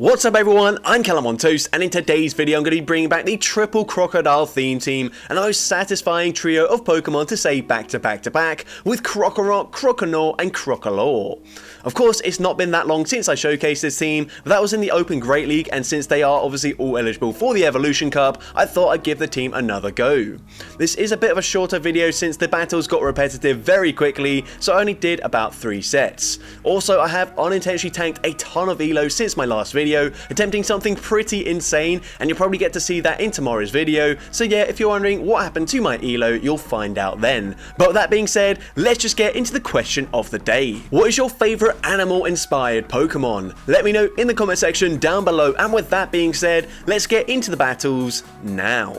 What's up everyone, I'm CallumOnToast, and in today's video I'm going to be bringing back the triple crocodile theme team and the most satisfying trio of Pokemon to say back to back with Krokorok, Croconaw and Crocalor. Of course, it's not been that long since I showcased this team, but that was in the Open Great League, and since they are obviously all eligible for the Evolution Cup, I thought I'd give the team another go. This is a bit of a shorter video since the battles got repetitive very quickly, so I only did about 3 sets. Also, I have unintentionally tanked a ton of elo since my last video, attempting something pretty insane, and you'll probably get to see that in tomorrow's video. So yeah, if you're wondering what happened to my elo, you'll find out then. But with that being said, let's just get into the question of the day. What is your favorite animal inspired Pokemon? Let me know in the comment section down below, and with that being said, let's get into the battles now.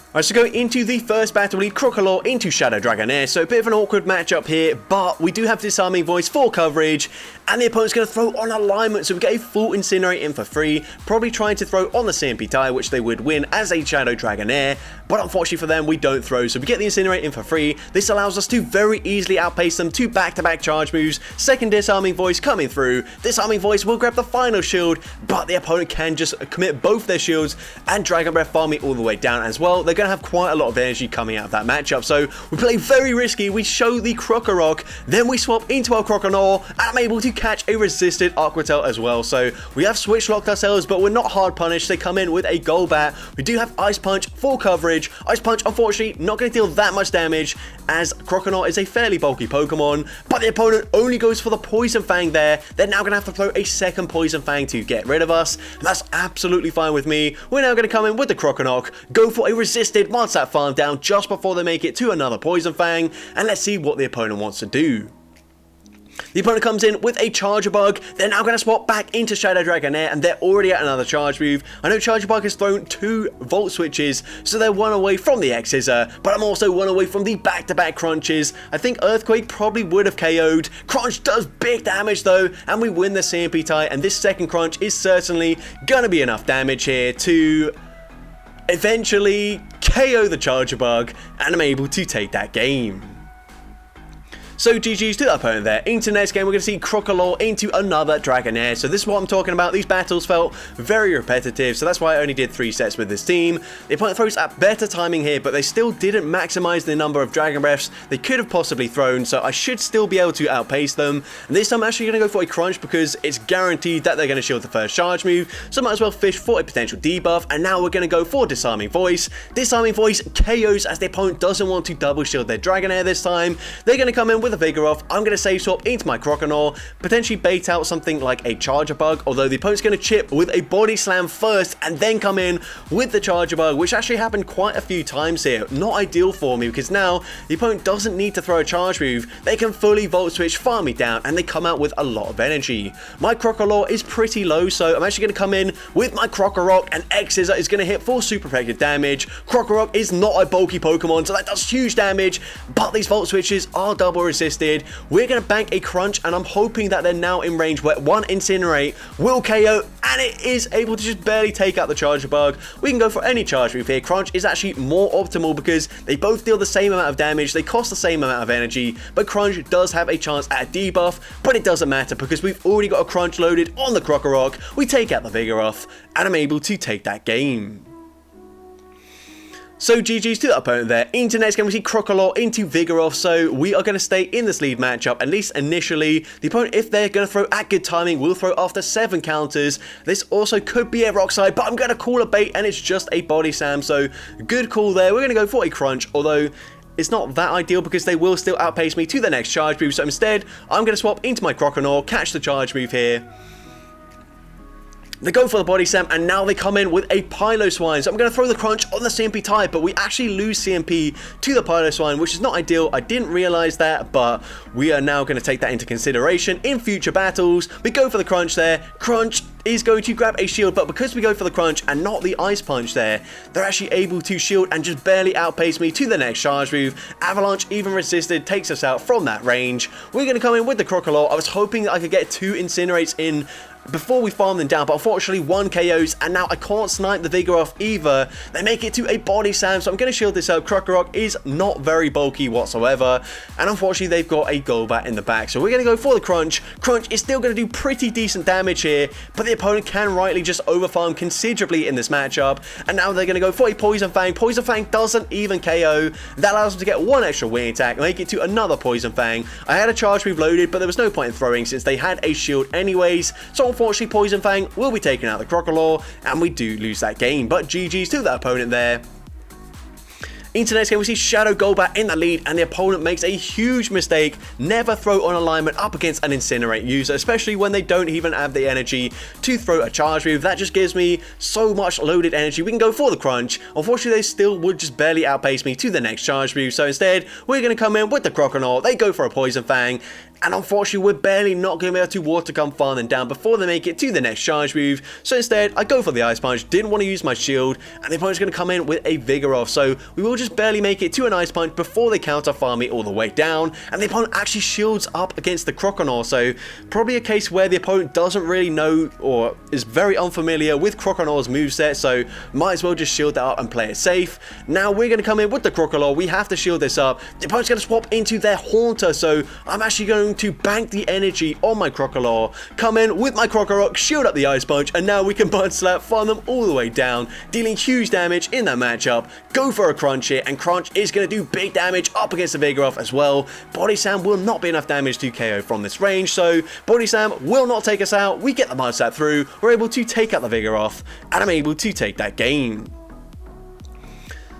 Alright, so going into the first battle, we need Crocalor into Shadow Dragonair, so a bit of an awkward matchup here, but we do have Disarming Voice for coverage, and the opponent's going to throw on Alignment, so we get a full Incinerate in for free, probably trying to throw on the CMP tie, which they would win as a Shadow Dragonair, but unfortunately for them, we don't throw, so we get the Incinerate in for free. This allows us to very easily outpace them to back-to-back charge moves. Second Disarming Voice coming through. Disarming Voice will grab the final shield, but the opponent can just commit both their shields and Dragon Breath farm me all the way down as well. They're going to have quite a lot of energy coming out of that matchup, so we play very risky. We show the Krokorok, then we swap into our Croconaw, and I'm able to catch a resisted Aqua Tail as well. So we have switch locked ourselves, but we're not hard punished. They come in with a Golbat. We do have Ice Punch for coverage. Ice Punch, unfortunately, not going to deal that much damage, as Croconaw is a fairly bulky Pokemon, but the opponent only goes for the Poison Fang there. They're now going to have to throw a second Poison Fang to get rid of us, and that's absolutely fine with me. We're now going to come in with the Croconaw, go for a resisted once that farm down just before they make it to another Poison Fang, and let's see what the opponent wants to do. The opponent comes in with a Charger Bug. They're now going to swap back into Shadow Dragonair, and they're already at another charge move. I know Charger Bug has thrown 2 Volt Switches, so they're 1 away from the X-Scissor, but I'm also 1 away from the back-to-back crunches. I think Earthquake probably would have KO'd. Crunch does big damage though, and we win the CMP tie, and this second crunch is certainly going to be enough damage here to eventually KO the Charger Bug, and I'm able to take that game. So GG's to the opponent there. Into next game, we're going to see Crocolor into another Dragonair. So this is what I'm talking about. These battles felt very repetitive, so that's why I only did 3 sets with this team. The opponent throws at better timing here, but they still didn't maximize the number of Dragon Breaths they could have possibly thrown, so I should still be able to outpace them. And this time I'm actually going to go for a Crunch because it's guaranteed that they're going to shield the first charge move, so I might as well fish for a potential debuff. And now we're going to go for Disarming Voice. Disarming Voice KOs as the opponent doesn't want to double shield their Dragonair this time. They're going to come in with a Vigoroth. I'm going to save swap into my Croconaw, potentially bait out something like a Charger Bug, although the opponent's going to chip with a Body Slam first and then come in with the Charger Bug, which actually happened quite a few times here. Not ideal for me because now the opponent doesn't need to throw a charge move. They can fully Volt Switch, farm me down, and they come out with a lot of energy. My Crocolor is pretty low, so I'm actually going to come in with my Krokorok, and X-Scissor is going to hit for super effective damage. Krokorok is not a bulky Pokemon, so that does huge damage, but these Volt Switches are double resisted. We're going to bank a Crunch, and I'm hoping that they're now in range where 1 Incinerate will KO, and it is able to just barely take out the Charger Bug. We can go for any charge move here. Crunch is actually more optimal because they both deal the same amount of damage, they cost the same amount of energy, but Crunch does have a chance at a debuff, but it doesn't matter because we've already got a Crunch loaded on the Krokorok. We take out the Vigoroth, and I'm able to take that game. So GG's to the opponent there. Into next game, we see Croconaw into Vigoroth, so we are going to stay in this lead matchup, at least initially. The opponent, if they're going to throw at good timing, will throw after 7 counters. This also could be a Rock Slide, but I'm going to call a bait, and it's just a Body Slam, so good call there. We're going to go for a Crunch, although it's not that ideal because they will still outpace me to the next charge move, so instead, I'm going to swap into my Croconaw, catch the charge move here. They go for the Body Slam, and now they come in with a Piloswine. So I'm going to throw the Crunch on the CMP tie, but we actually lose CMP to the Piloswine, which is not ideal. I didn't realize that, but we are now going to take that into consideration in future battles. We go for the Crunch there. Crunch is going to grab a shield, but because we go for the Crunch and not the Ice Punch there, they're actually able to shield and just barely outpace me to the next charge move. Avalanche, even resisted, takes us out from that range. We're going to come in with the Crocalor. I was hoping that I could get 2 Incinerates in before we farm them down, but unfortunately one KOs, and now I can't snipe the Vigoroth either. They make it to a body slam, so I'm going to shield this up. Krokorok is not very bulky whatsoever, and unfortunately they've got a Golbat in the back, so we're going to go for the Crunch. Crunch is still going to do pretty decent damage here, but the opponent can rightly just overfarm considerably in this matchup, and now they're going to go for a Poison Fang. Poison Fang doesn't even KO. That allows them to get one extra wing attack, make it to another Poison Fang. I had a charge move loaded, but there was no point in throwing since they had a shield anyways, so unfortunately Poison Fang will be taking out the Crocalor, and we do lose that game, but GG's to that opponent there. Into the next game, we see Shadow Golbat in the lead, and the opponent makes a huge mistake. Never throw on alignment up against an Incinerate user, especially when they don't even have the energy to throw a charge move. That just gives me so much loaded energy. We can go for the Crunch. Unfortunately, they still would just barely outpace me to the next charge move, so instead, we're going to come in with the Croconaw. They go for a Poison Fang, and unfortunately, we're barely not going to be able to Water Gun farm them down before they make it to the next charge move. So instead, I go for the Ice Punch. Didn't want to use my shield, and the opponent's going to come in with a Vigoroth. So we will just barely make it to an Ice Punch before they counter farm me all the way down. And the opponent actually shields up against the Croconaw. So probably a case where the opponent doesn't really know or is very unfamiliar with Croconaw's moveset. So might as well just shield that up and play it safe. Now we're going to come in with the Crocalor. We have to shield this up. The opponent's going to swap into their Haunter. So I'm actually going to bank the energy on my Crocalor, come in with my Krokorok, shield up the Ice Punch, and now we can Mud Slap, farm them all the way down, dealing huge damage in that matchup. Go for a Crunch here, and Crunch is going to do big damage up against the Vigoroth as well. Body Slam will not be enough damage to KO from this range, so Body Slam will not take us out. We get the Mud Slap through, we're able to take out the Vigoroth, and I'm able to take that game.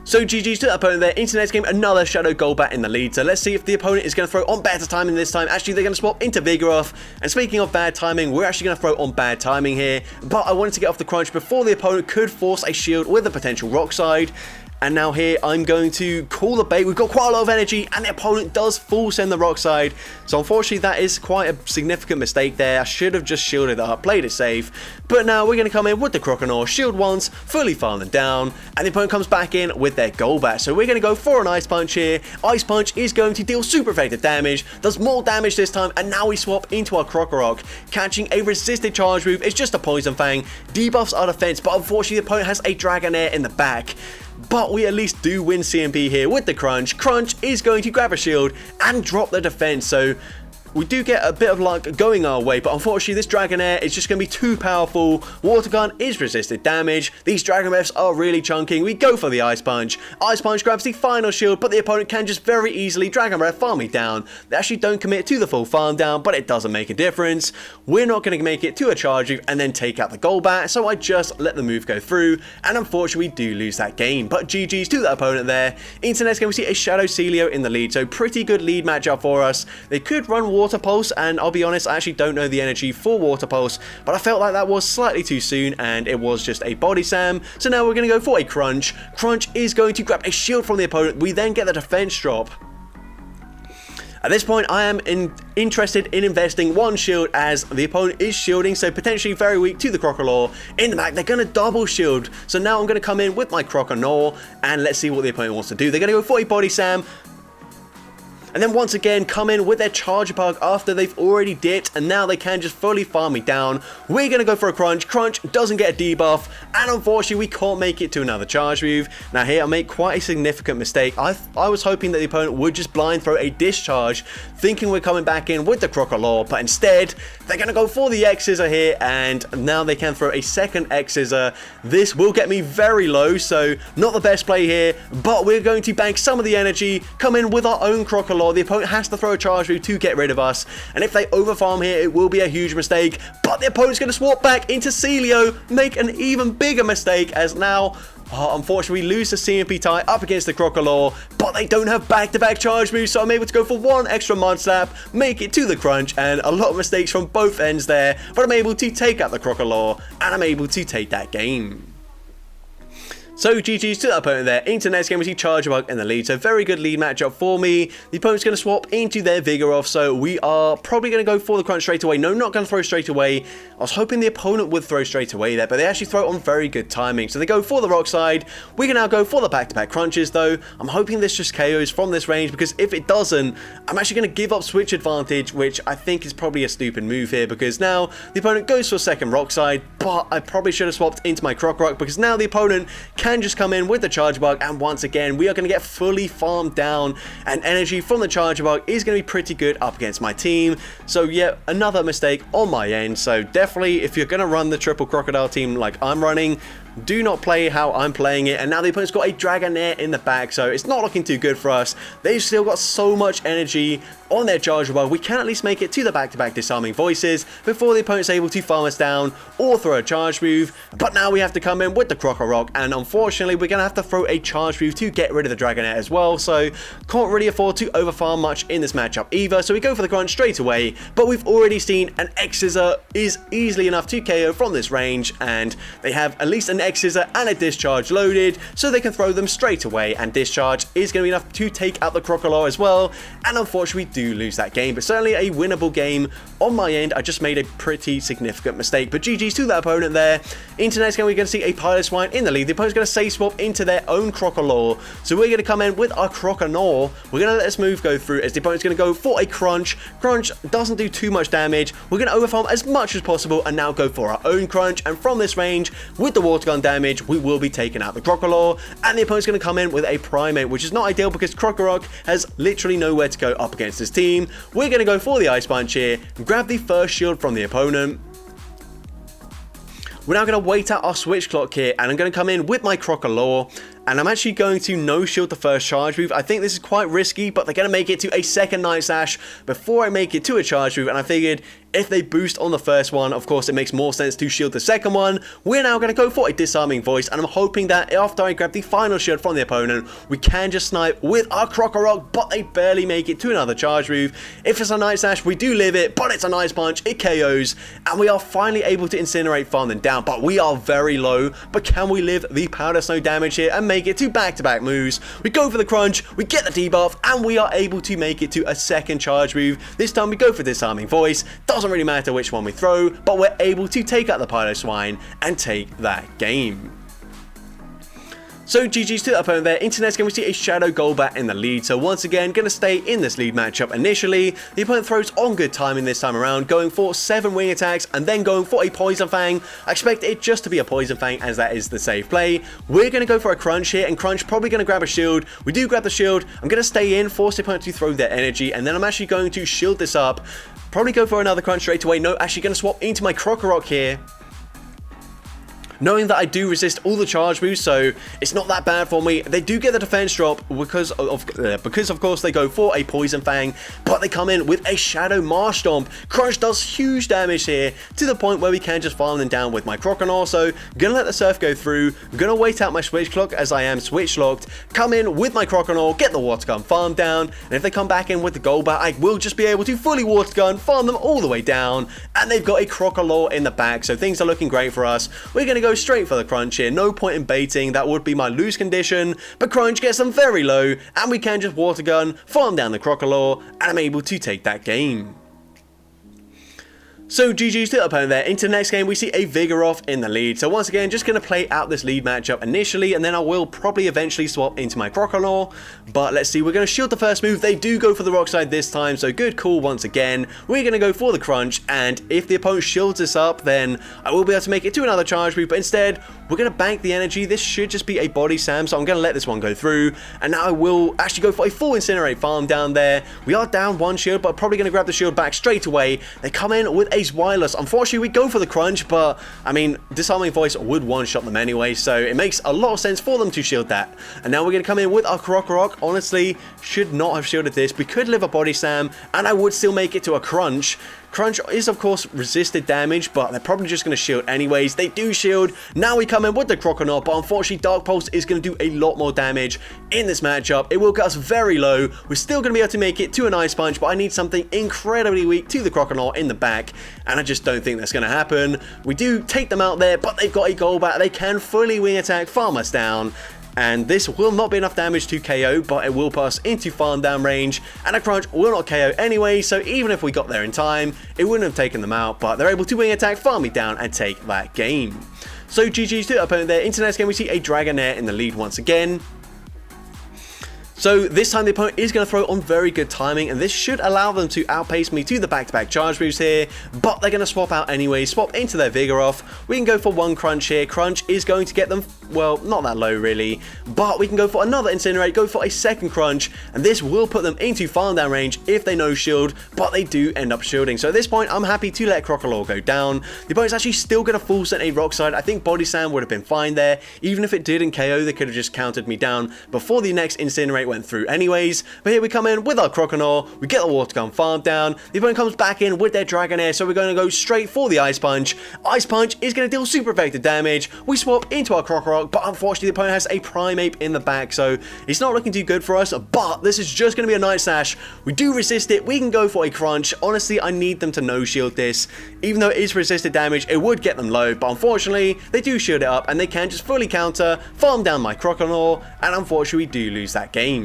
So GG's to that opponent there. Into the next game, another Shadow Golbat in the lead. So let's see if the opponent is going to throw on better timing this time. Actually, they're going to swap into Vigoroth. And speaking of bad timing, we're actually going to throw on bad timing here. But I wanted to get off the Crunch before the opponent could force a shield with a potential Rock Slide. And now here, I'm going to call the bait. We've got quite a lot of energy, and the opponent does full send the Rock Slide. So unfortunately, that is quite a significant mistake there. I should have just shielded it up, played it safe. But now we're going to come in with the Croconaw, shield once, fully farm them down, and the opponent comes back in with their Golbat. So we're going to go for an Ice Punch here. Ice Punch is going to deal super effective damage, does more damage this time, and now we swap into our Krokorok, catching a resisted charge move. It's just a Poison Fang, debuffs our defense, but unfortunately, the opponent has a Dragonair in the back. But we at least do win CMP here with the Crunch. Crunch is going to grab a shield and drop the defense, so we do get a bit of luck going our way, but unfortunately this Dragonair is just going to be too powerful. Water Gun is resisted damage. These Dragon Breaths are really chunking. We go for the Ice Punch. Ice Punch grabs the final shield, but the opponent can just very easily Dragon Breath farm me down. They actually don't commit to the full farm down, but it doesn't make a difference. We're not going to make it to a charge move and then take out the Golbat, so I just let the move go through, and unfortunately we do lose that game. But GG's to that opponent there. Into the next game, we see a Shadow Celio in the lead, so pretty good lead matchup for us. They could run Water Pulse, and I'll be honest, I actually don't know the energy for Water Pulse, but I felt like that was slightly too soon, and it was just a Body Slam. So now we're going to go for a Crunch. Crunch is going to grab a shield from the opponent. We then get the defense drop. At this point, I am interested in investing one shield as the opponent is shielding, so potentially very weak to the Crocalor. In the back, they're going to double shield. So now I'm going to come in with my Croconaw, and let's see what the opponent wants to do. They're going to go for a Body Slam, and then once again come in with their Charge Bug after they've already dipped, and now they can just fully farm me down. We're going to go for a Crunch. Crunch doesn't get a debuff, and unfortunately we can't make it to another charge move. Now here I make quite a significant mistake. I was hoping that the opponent would just blind throw a Discharge, thinking we're coming back in with the Crocalor, but instead they're going to go for the X-Scissor here, and now they can throw a second X-Scissor. This will get me very low, so not the best play here, but we're going to bank some of the energy, come in with our own Crocalor. The opponent has to throw a charge move to get rid of us, and if they overfarm here, it will be a huge mistake, but the opponent's going to swap back into Celio, make an even bigger mistake, as now unfortunately we lose the CMP tie up against the Crocalor, but they don't have back-to-back charge moves, so I'm able to go for one extra Mud Slap, make it to the Crunch, and a lot of mistakes from both ends there, but I'm able to take out the Crocalor, and I'm able to take that game. So GG's to the opponent there. Into next game we see Charjabug in the lead, so very good lead matchup for me. The opponent's going to swap into their Vigoroth, so we are probably going to go for the crunch straight away. No, not going to throw straight away. I was hoping the opponent would throw straight away there, but they actually throw it on very good timing. So they go for the rock side. We can now go for the back-to-back crunches though. I'm hoping this just KOs from this range, because if it doesn't, I'm actually going to give up switch advantage, which I think is probably a stupid move here, because now the opponent goes for a second rock side, but I probably should have swapped into my Krokorok, because now the opponent can just come in with the Charjabug, and once again we are going to get fully farmed down, and energy from the Charjabug is going to be pretty good up against my team. So yeah, another mistake on my end. So definitely, if you're going to run the triple Crocodile team like I'm running, do not play how I'm playing it. And now the opponent's got a Dragonair in the back, so it's not looking too good for us. They've still got so much energy on their Charjabug. We can at least make it to the back-to-back disarming voices before the opponent's able to farm us down or throw a charge move. But now we have to come in with the Krokorok, and unfortunately we're going to have to throw a charge move to get rid of the Dragonair as well, so can't really afford to overfarm much in this matchup either. So we go for the crunch straight away, but we've already seen an X-Scissor is easily enough to KO from this range, and they have at least an X-Scissor and a Discharge loaded, so they can throw them straight away, and Discharge is going to be enough to take out the Croconaw as well. And unfortunately we do lose that game, but certainly a winnable game on my end. I just made a pretty significant mistake, but GG's to that opponent there. Into next game we're going to see a Piloswine in the lead. The opponent's going to safe swap into their own Crocalor, so we're going to come in with our Croconaw. We're going to let this move go through as the opponent's going to go for a crunch. Crunch doesn't do too much damage. We're going to overfarm as much as possible and now go for our own crunch, and from this range with the water gun damage we will be taking out the Crocalor, and the opponent's going to come in with a Primate, which is not ideal because Krokorok has literally nowhere to go up against his team. We're going to go for the Ice Punch here, grab the first shield from the opponent. We're now going to wait out our switch clock here, and I'm going to come in with my Croconaw, and I'm actually going to no shield the first charge move. I think this is quite risky, but they're going to make it to a second Night Slash before I make it to a charge move, and I figured if they boost on the first one, of course it makes more sense to shield the second one. We're now going to go for a Disarming Voice, and I'm hoping that after I grab the final shield from the opponent, we can just snipe with our Krokorok, but they barely make it to another charge move. If it's a Night Slash, we do live it, but it's a Nice Punch, it KOs, and we are finally able to Incinerate, farm them down, but we are very low. But can we live the Powder Snow damage here and make it to back-to-back moves? We go for the crunch, we get the debuff, and we are able to make it to a second charge move. This time we go for Disarming Voice. Doesn't really matter which one we throw, but we're able to take out the Piloswine and take that game. So GG's to the opponent there. Into next game we see a Shadow Golbat in the lead, so once again going to stay in this lead matchup initially. The opponent throws on good timing this time around, going for 7 wing attacks and then going for a Poison Fang. I expect it just to be a Poison Fang as that is the safe play. We're going to go for a Crunch here, and Crunch probably going to grab a shield. We do grab the shield. I'm going to stay in, force the opponent to throw their energy, and then I'm actually going to shield this up. Probably go for another Crunch straight away. No, actually going to swap into my Krokorok here, knowing that I do resist all the charge moves, so it's not that bad for me. They do get the defense drop because of course they go for a Poison Fang, but they come in with a Shadow Marsh Stomp. Crunch does huge damage here to the point where we can just farm them down with my Croconaw, so gonna let the Surf go through, gonna wait out my switch clock as I am switch locked, come in with my Croconaw, get the water gun, farm down, and if they come back in with the Golbat, I will just be able to fully water gun, farm them all the way down, and they've got a Crocolor in the back, so things are looking great for us. We're gonna go straight for the crunch here. No point in baiting, that would be my lose condition, but crunch gets them very low and we can just water gun, farm down the Crocolor, and I'm able to take that game. So GG's to the opponent there. Into the next game we see a Vigoroth in the lead, so once again just going to play out this lead matchup initially, and then I will probably eventually swap into my Crocalor. But let's see, we're going to shield the first move. They do go for the rock side this time, so good call once again. We're going to go for the crunch, and if the opponent shields us up, then I will be able to make it to another charge move, but instead we're going to bank the energy. This should just be a body slam, so I'm going to let this one go through, and now I will actually go for a full Incinerate farm down there. We are down one shield, but I'm probably going to grab the shield back straight away. They come in with a Wireless. Unfortunately we go for the crunch, but I mean Disarming Voice would one-shot them anyway, so it makes a lot of sense for them to shield that. And now we're going to come in with our Krokorok. Honestly, should not have shielded this. We could live a body slam and I would still make it to a crunch. Crunch is of course resisted damage, but they're probably just going to shield anyways. They do shield. Now we come in with the Croconaw, but unfortunately Dark Pulse is going to do a lot more damage in this matchup. It will get us very low. We're still going to be able to make it to an Ice Punch, but I need something incredibly weak to the Croconaw in the back, and I just don't think that's going to happen. We do take them out there, but they've got a Golbat. They can fully wing attack, farm us down. And this will not be enough damage to KO, but it will put us into farm down range, and a Crunch will not KO anyway, so even if we got there in time, it wouldn't have taken them out, but they're able to wing attack, farm me down, and take that game. So GG's to the opponent there. Into the next game, we see a Dragonair in the lead once again. So this time the opponent is going to throw on very good timing, and this should allow them to outpace me to the back-to-back charge moves here, but they're going to swap out anyway, swap into their Vigoroth. We can go for one Crunch here. Crunch is going to get them, well, not that low really, but we can go for another Incinerate, go for a second Crunch, and this will put them into farm down range if they no shield, but they do end up shielding. So at this point, I'm happy to let Crocalor go down. The opponent's actually still going to full send a Rock Slide. I think Body Slam would have been fine there. Even if it didn't KO, they could have just countered me down before the next Incinerate went through anyways. But here we come in with our Croconaw, we get the Water Gun farm down, the opponent comes back in with their Dragonair, so we're going to go straight for the Ice Punch. Ice Punch is going to deal super effective damage. We swap into our Krokorok, but unfortunately the opponent has a Primeape in the back, so it's not looking too good for us, but this is just going to be a Night Slash. We do resist it, we can go for a Crunch. Honestly, I need them to no shield this. Even though it is resisted damage, it would get them low, but unfortunately they do shield it up, and they can just fully counter, farm down my Croconaw, and unfortunately we do lose that game.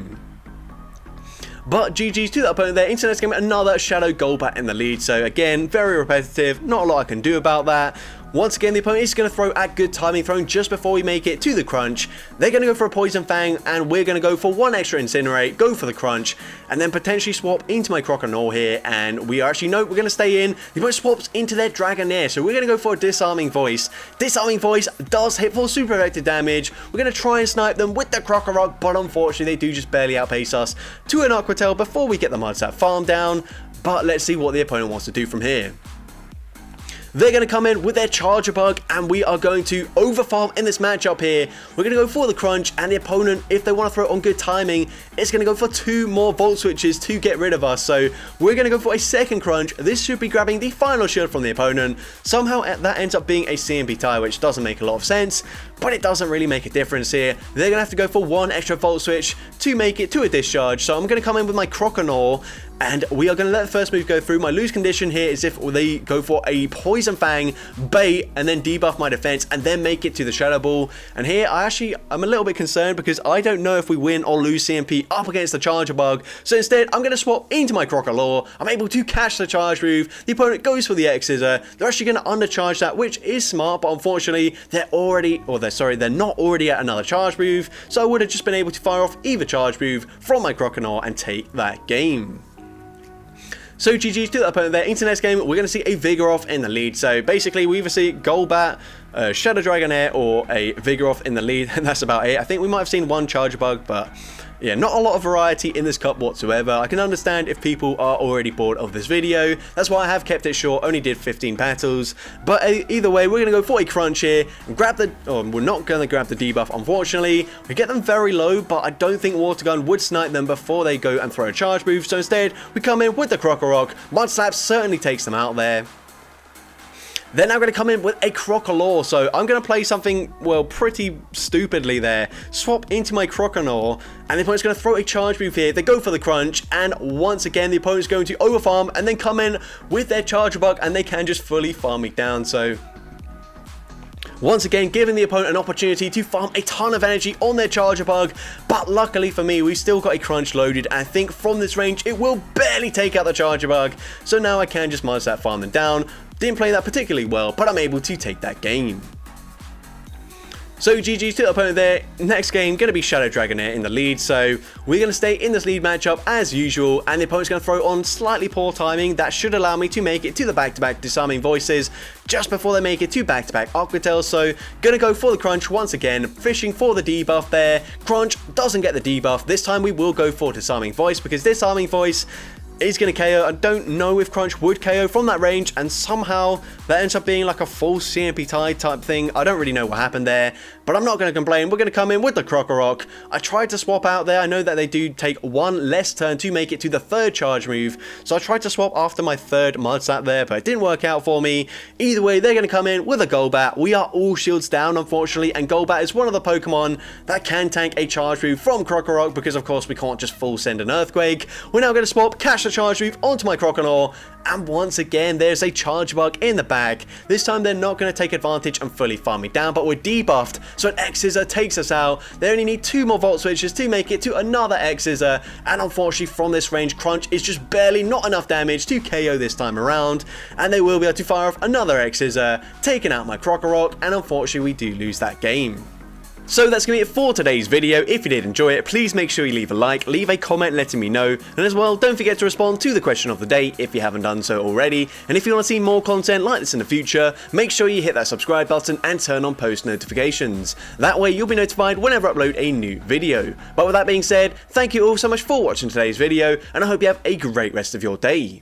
But GG's to the opponent there. Into the next game, another Shadow Golbat in the lead. So again, very repetitive, not a lot I can do about that. Once again, the opponent is going to throw at good timing, throwing just before we make it to the Crunch. They're going to go for a Poison Fang, and we're going to go for one extra Incinerate, go for the Crunch, and then potentially swap into my Croconaw here, and we are actually, no, we're going to stay in. The opponent swaps into their Dragonair, so we're going to go for a Disarming Voice. Disarming Voice does hit for super effective damage. We're going to try and snipe them with the Krokorok, but unfortunately, they do just barely outpace us to an Aqua Tail before we get the Mudslap farm down, but let's see what the opponent wants to do from here. They're going to come in with their Charger Bug, and we are going to overfarm in this matchup here. We're going to go for the Crunch, and the opponent, if they want to throw it on good timing, is going to go for 2 more Volt Switches to get rid of us. So we're going to go for a second Crunch. This should be grabbing the final shield from the opponent. Somehow that ends up being a CMP tie, which doesn't make a lot of sense, but it doesn't really make a difference here. They're going to have to go for 1 extra Volt Switch to make it to a discharge. So I'm going to come in with my Croconaw, and we are going to let the first move go through. My lose condition here is if they go for a Poison Fang, bait, and then debuff my defense, and then make it to the Shadow Ball. And here, I'm a little bit concerned because I don't know if we win or lose CMP up against the Charger Bug. So instead, I'm going to swap into my Crocalor. I'm able to catch the charge move. The opponent goes for the X-Scissor. They're actually going to undercharge that, which is smart, but unfortunately, they're not already at another charge move. So I would have just been able to fire off either charge move from my Croconaw and take that game. So GG's to the opponent there. Into the next game, we're going to see a Vigoroth in the lead. So basically, we either see Golbat, Shadow Dragonair, or a Vigoroth in the lead, and that's about it. I think we might have seen one Charger Bug, but yeah, not a lot of variety in this cup whatsoever. I can understand if people are already bored of this video. That's why I have kept it short, only did 15 battles. But either way, we're going to go for a Crunch here, and grab the, we're not going to grab the debuff, unfortunately. We get them very low, but I don't think Water Gun would snipe them before they go and throw a charge move. So instead, we come in with the Krokorok. Mudslap certainly takes them out there. Then I'm going to come in with a Crocalor, so I'm going to play something, well, pretty stupidly there. Swap into my Croconaw, and the opponent's going to throw a charge move here. They go for the Crunch, and once again, the opponent's going to overfarm, and then come in with their Charger Bug, and they can just fully farm me down, so once again, giving the opponent an opportunity to farm a ton of energy on their Charger Bug, but luckily for me, we've still got a Crunch loaded, and I think from this range, it will barely take out the Charger Bug, so now I can just Mudslap farm them down. Didn't play that particularly well, but I'm able to take that game. So GG's to the opponent there. Next game, going to be Shadow Dragonair in the lead, so we're going to stay in this lead matchup as usual, and the opponent's going to throw on slightly poor timing. That should allow me to make it to the back-to-back Disarming Voices just before they make it to back-to-back Aqua Tails, so going to go for the Crunch once again, fishing for the debuff there. Crunch doesn't get the debuff. This time we will go for Disarming Voice, because Disarming Voice is going to KO. I don't know if Crunch would KO from that range, and somehow that ends up being like a full CMP tie type thing. I don't really know what happened there, but I'm not going to complain. We're going to come in with the Krokorok. I tried to swap out there. I know that they do take one less turn to make it to the third charge move, so I tried to swap after my third Mudsap there, but it didn't work out for me. Either way, they're going to come in with a Golbat. We are all shields down, unfortunately, and Golbat is one of the Pokemon that can tank a charge move from Krokorok, because of course we can't just full send an Earthquake. We're now going to swap, catch the charge move onto my Croconaw, and once again there's a charge bug in the bag. This time they're not going to take advantage and fully farm me down, but we're debuffed, so an X-Scissor takes us out. They only need 2 more Volt Switches to make it to another X-Scissor, and unfortunately from this range, Crunch is just barely not enough damage to KO this time around, and they will be able to fire off another X-Scissor, taking out my Krokorok, and unfortunately we do lose that game. So that's going to be it for today's video. If you did enjoy it, please make sure you leave a like, leave a comment letting me know, and as well, don't forget to respond to the question of the day if you haven't done so already. And if you want to see more content like this in the future, make sure you hit that subscribe button and turn on post notifications. That way you'll be notified whenever I upload a new video. But with that being said, thank you all so much for watching today's video, and I hope you have a great rest of your day.